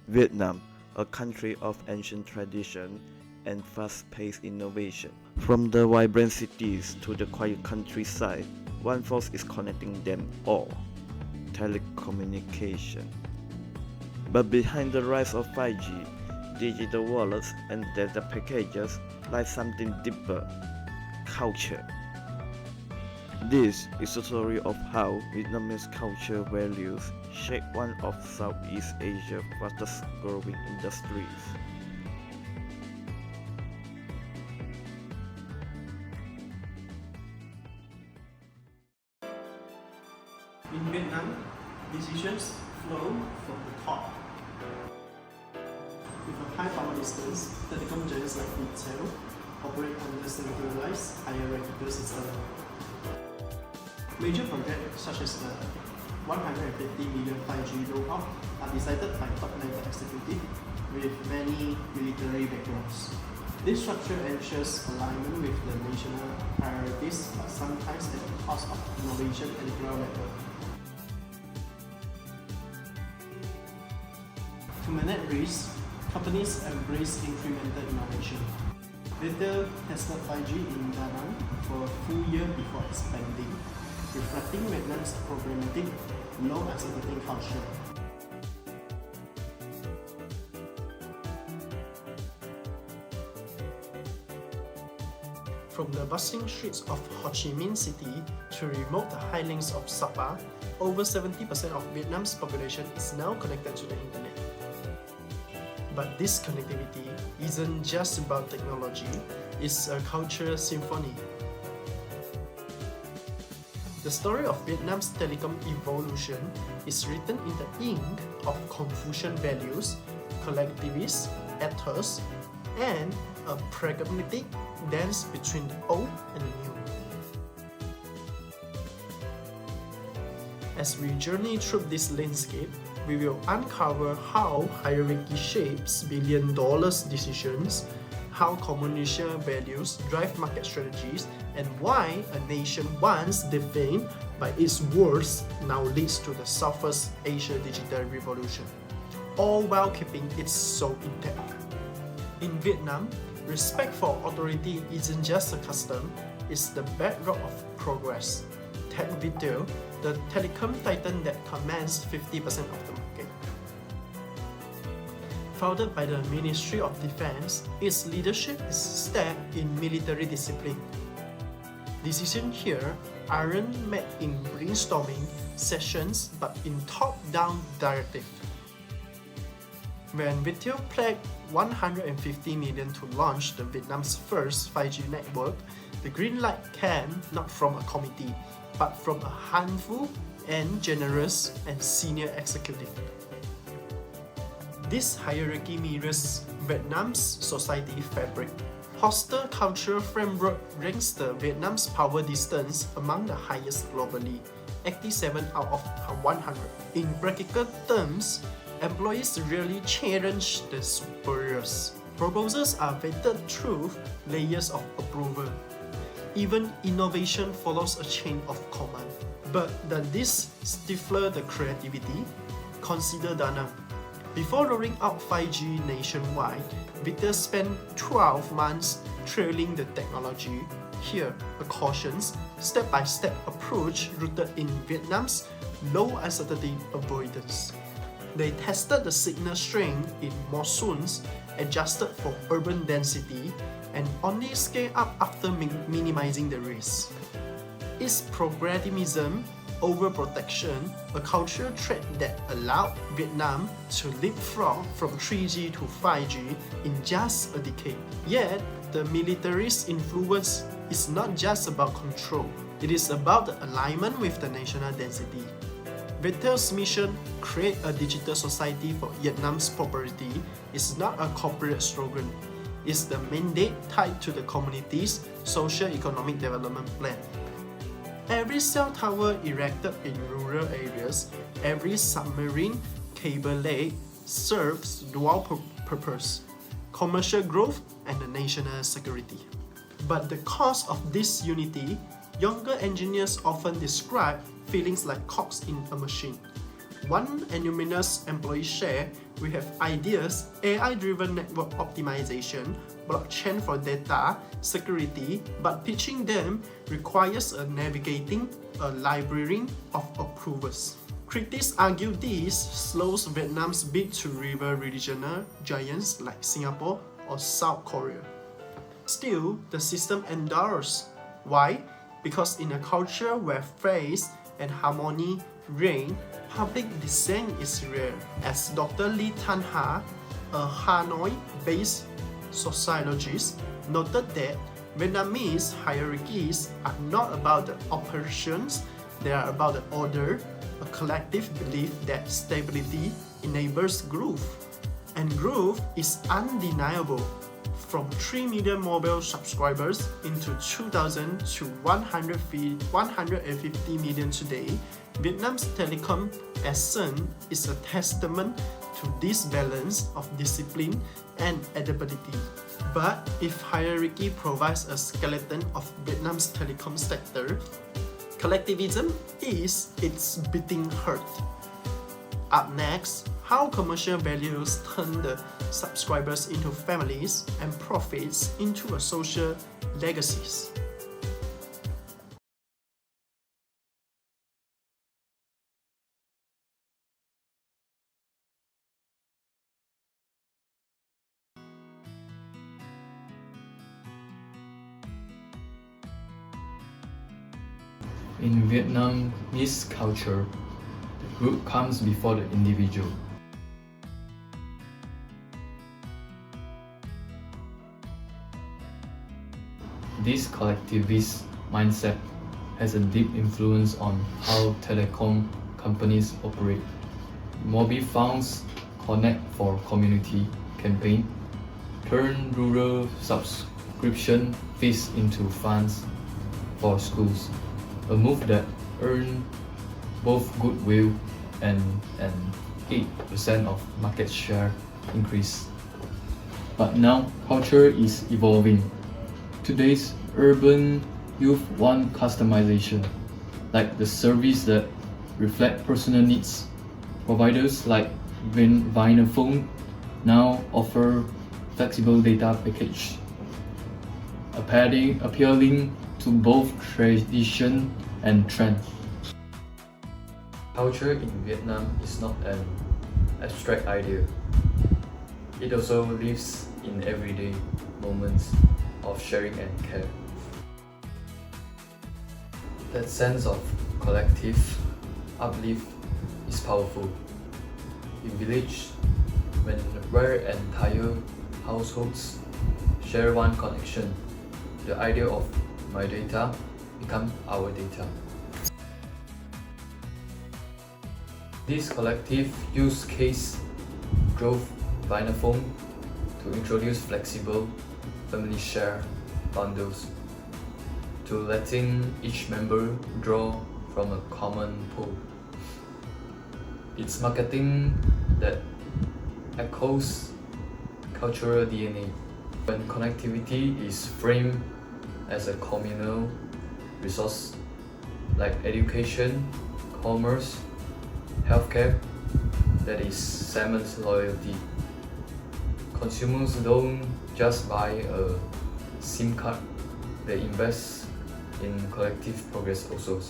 Vietnam, a country of ancient tradition and fast-paced innovation. From the vibrant cities to the quiet countryside, one force is connecting them all: telecommunication. But behind the rise of 5G, digital wallets, and data packages lies something deeper: culture. This is a story of how Vietnamese culture values shape one of Southeast Asia's fastest growing industries. In Vietnam, decisions flow from the top. With a high power distance, telecom giants like Viettel operate under centralized hierarchical system. Major projects such as the 150 million 5G rollout are decided by top-level executives with many military backgrounds. This structure ensures alignment with the national priorities, but sometimes at the cost of innovation and ground level. To manage risk, companies embrace incremental innovation. Viettel tested 5G in Da Nang for a full year before expanding, reflecting Vietnam's programmatic, low uncertainty culture. From the bustling streets of Ho Chi Minh City to remote highlands of Sapa, over 70% of Vietnam's population is now connected to the internet. But this connectivity isn't just about technology, it's a cultural symphony. The story of Vietnam's telecom evolution is written in the ink of Confucian values, collectivist ethos, and a pragmatic dance between the old and the new. As we journey through this landscape, we will uncover how hierarchy shapes billion-dollar decisions, how commercial values drive market strategies, and why a nation once defined by its words now leads to the Southeast Asia digital revolution, all while keeping its soul intact. In Vietnam, respect for authority isn't just a custom, it's the bedrock of progress. Take Viettel, the telecom titan that commands 50% of the market. Founded by the Ministry of Defense, its leadership is steeped in military discipline. Decisions here aren't made in brainstorming sessions but in top-down directive. When Viettel pledged 150 million to launch the Vietnam's first 5G network, the green light came not from a committee, but from a handful and generous and senior executive. This hierarchy mirrors Vietnam's society fabric. Hostile cultural framework ranks the Vietnam's power distance among the highest globally, 87 out of 100. In practical terms, employees rarely challenge the superiors. Proposals are vetted through layers of approval. Even innovation follows a chain of command. But does this stifle the creativity? Consider Da Nang. Before rolling out 5G nationwide, Viettel spent 12 months trailing the technology. Here, a cautious, step-by-step approach rooted in Vietnam's low uncertainty avoidance. They tested the signal strength in monsoons, adjusted for urban density, and only scaled up after minimizing the risk. Is progressivism overprotection a cultural trait that allowed Vietnam to leapfrog from 3G to 5G in just a decade? Yet, the military's influence is not just about control, it is about the alignment with the national density. Viettel's mission, create a digital society for Vietnam's prosperity, is not a corporate slogan. It's the mandate tied to the community's socio-economic development plan. Every cell tower erected in rural areas, every submarine cable laid serves dual purpose: commercial growth and the national security. But the cost of this unity, younger engineers often describe feelings like cogs in a machine. one anonymous employee share, we have ideas, AI-driven network optimization, blockchain for data, security, but pitching them requires a navigating a library of approvals. Critics argue this slows Vietnam's bid to rival regional giants like Singapore or South Korea. Still, the system endures. Why? Because in a culture where faith and harmony reign, public dissent is rare. As Dr. Lee Tan Ha, a Hanoi-based sociologist, noted that Vietnamese hierarchies are not about the operations, they are about the order, a collective belief that stability enables growth. And growth is undeniable. From 3 million mobile subscribers into 2000 to 150 million today, Vietnam's telecom ascent is a testament to this balance of discipline and adaptability. But if hierarchy provides a skeleton of Vietnam's telecom sector, collectivism is its beating heart. Up next, how commercial values turn the subscribers into families and profits into a social legacies. In Vietnamese culture, the group comes before the individual. This collectivist mindset has a deep influence on how telecom companies operate. Mobile Phones Connect for Community campaign turn rural subscription fees into funds for schools, a move that earned both goodwill and an 8% of market share increase. But now, culture is evolving. Today's urban youth want customization, like the service that reflect personal needs. Providers like Vinaphone now offer flexible data package, appealing to both tradition and trend. Culture in Vietnam is not an abstract idea. It also lives in everyday moments of sharing and care. That sense of collective uplift is powerful. In village, where entire households share one connection, the idea of my data become our data. This collective use case drove Vinaphone to introduce flexible family share bundles, to letting each member draw from a common pool. It's marketing that echoes cultural DNA. When connectivity is framed as a communal resource like education, commerce, healthcare, that is cements loyalty. Consumers don't just buy a SIM card, they invest in collective progress also.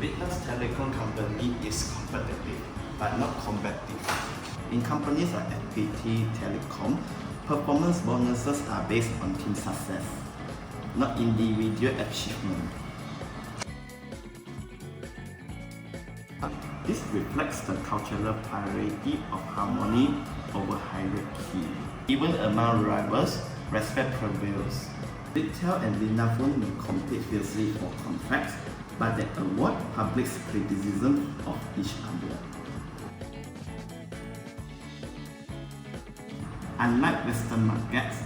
Vietnam's telecom company is competitive, but not combative. In companies like FPT Telecom, performance bonuses are based on team success, not individual achievement. This reflects the cultural priority of harmony over hierarchy. Even among rivals, respect prevails. Viettel and Vinaphone may compete fiercely for contracts, but they avoid public criticism of each other. Unlike Western markets,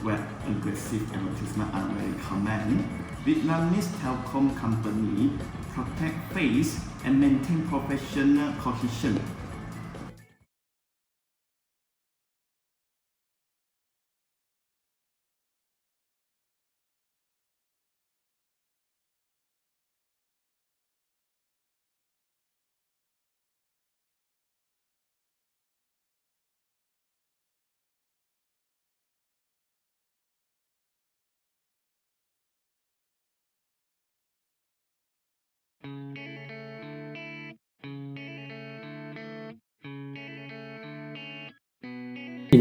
where aggressive advertisements are very common, Vietnamese telecom companies protect face and maintain professional cohesion.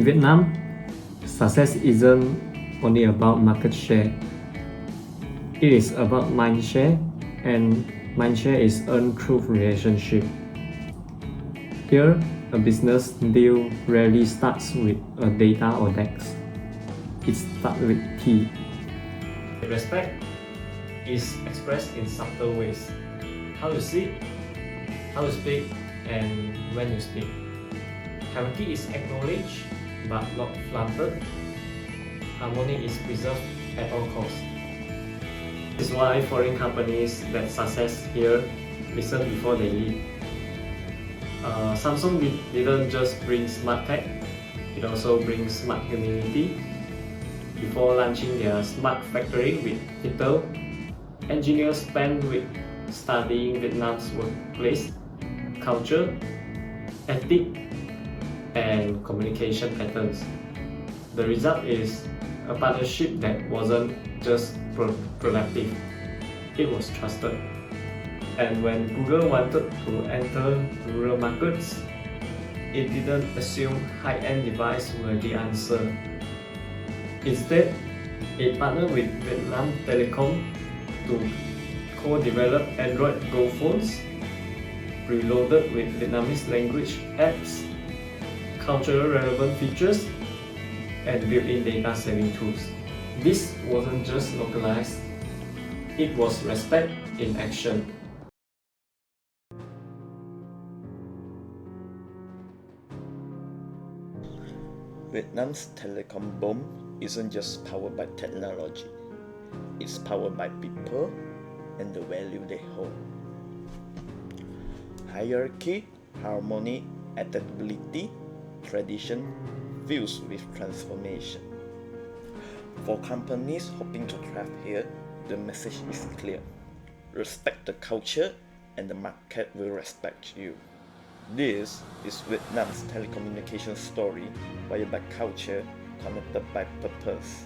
Vietnam, success isn't only about market share. It is about mind share, and mind share is earned through relationship. Here, a business deal rarely starts with a data or DEX. It starts with key. Respect is expressed in subtle ways. How you sit, how you speak, and when you speak. Hierarchy is acknowledged but not flaunted. Harmony is preserved at all costs. This is why foreign companies that success here listen before they lead. Samsung didn't just bring smart tech, it also brings smart humility. Before launching their smart factory with Intel, engineers spent weeks studying Vietnam's workplace, culture, ethic, and communication patterns. The result is a partnership that wasn't just productive, it was trusted. And when Google wanted to enter rural markets, it didn't assume high-end devices were the answer. Instead, it partnered with Vietnam Telecom to co-develop Android Go phones, preloaded with Vietnamese language apps, cultural relevant features, and built-in data saving tools. This wasn't just localized, it was respect in action. Vietnam's telecom boom isn't just powered by technology, it's powered by people and the value they hold. Hierarchy, harmony, adaptability, tradition fused with transformation. For companies hoping to thrive here, the message is clear. Respect the culture and the market will respect you. This is Vietnam's telecommunications story, wired by culture, connected by purpose.